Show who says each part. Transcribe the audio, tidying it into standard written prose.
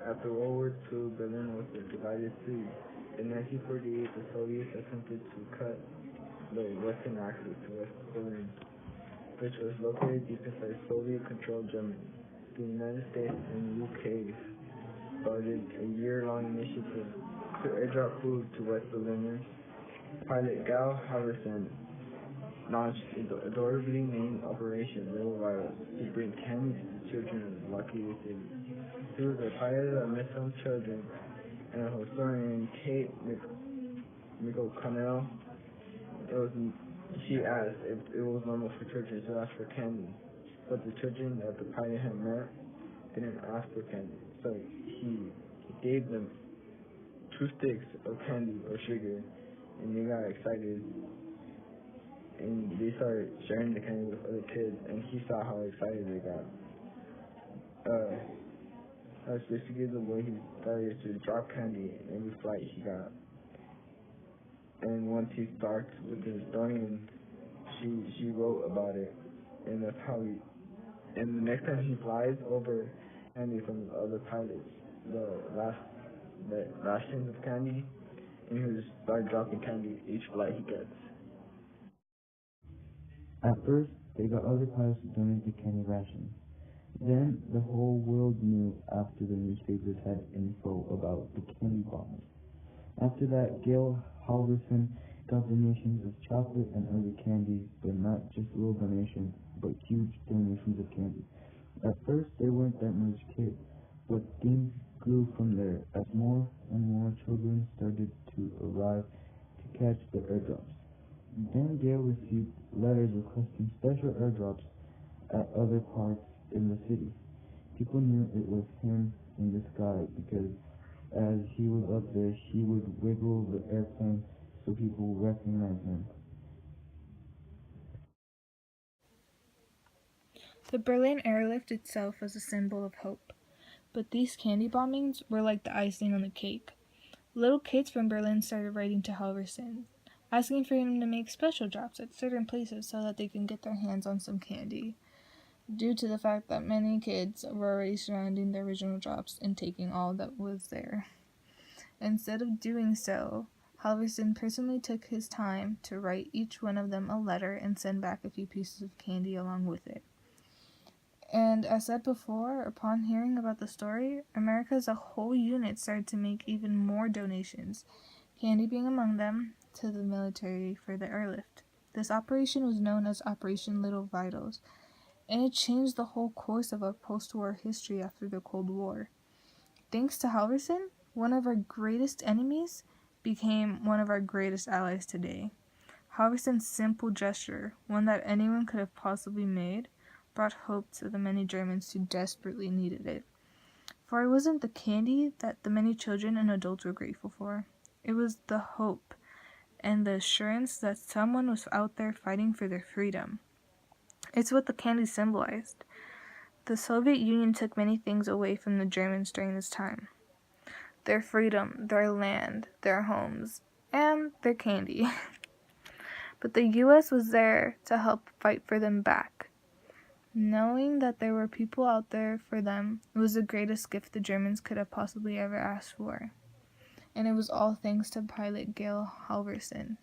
Speaker 1: After World War II, Berlin was a divided city. In 1948, the Soviets attempted to cut the western access to West Berlin, which was located deep inside Soviet-controlled Germany. The United States and UK started a year-long initiative to airdrop food to West Berliners. Pilot Gal Halvorsen launched the adorably named Operation Little Virus to bring candy to the children of the blockaded city. He was a pilot that met some children, and a historian, Kate McConnell, she asked if it was normal for children to ask for candy, but the children that the pilot had met didn't ask for candy, so he gave them 2 sticks of candy or sugar, and they got excited, and they started sharing the candy with other kids, and he saw how excited they got. That's basically the way he started to drop candy in every flight he got. And once he starts with the historian, she wrote about it, and that's how he. And the next time he flies over candy from the other pilots, the rations of candy, and he'll just start dropping candy each flight he gets.
Speaker 2: At first, they got other pilots to donate the candy rations. Then, the whole world knew after the newspapers had info about the candy bombers. After that, Gail Halvorsen got donations of chocolate and other candy, but not just little donations, but huge donations of candy. At first, there weren't that much kids, but things grew from there as more and more children started to arrive to catch the airdrops. Then Gail received letters requesting special airdrops at other parts in the city. People knew it was him in the sky because as he was up there, he would wiggle the airplane so people would recognize him.
Speaker 3: The Berlin airlift itself was a symbol of hope, but these candy bombings were like the icing on the cake. Little kids from Berlin started writing to Halvorsen, asking for him to make special drops at certain places so that they can get their hands on some candy, due to the fact that many kids were already surrounding the original drops and taking all that was there. Instead of doing so, Halvorsen personally took his time to write each one of them a letter and send back a few pieces of candy along with it. And as said before, upon hearing about the story, America as a whole unit started to make even more donations, candy being among them, to the military for the airlift. This operation was known as Operation Little Vitals, and it changed the whole course of our post-war history after the Cold War. Thanks to Halvorsen, one of our greatest enemies became one of our greatest allies today. Halvorsen's simple gesture, one that anyone could have possibly made, brought hope to the many Germans who desperately needed it. For it wasn't the candy that the many children and adults were grateful for. It was the hope and the assurance that someone was out there fighting for their freedom. It's what the candy symbolized. The Soviet Union took many things away from the Germans during this time. Their freedom, their land, their homes, and their candy. But the U.S. was there to help fight for them back. Knowing that there were people out there for them was the greatest gift the Germans could have possibly ever asked for. And it was all thanks to pilot Gail Halvorsen.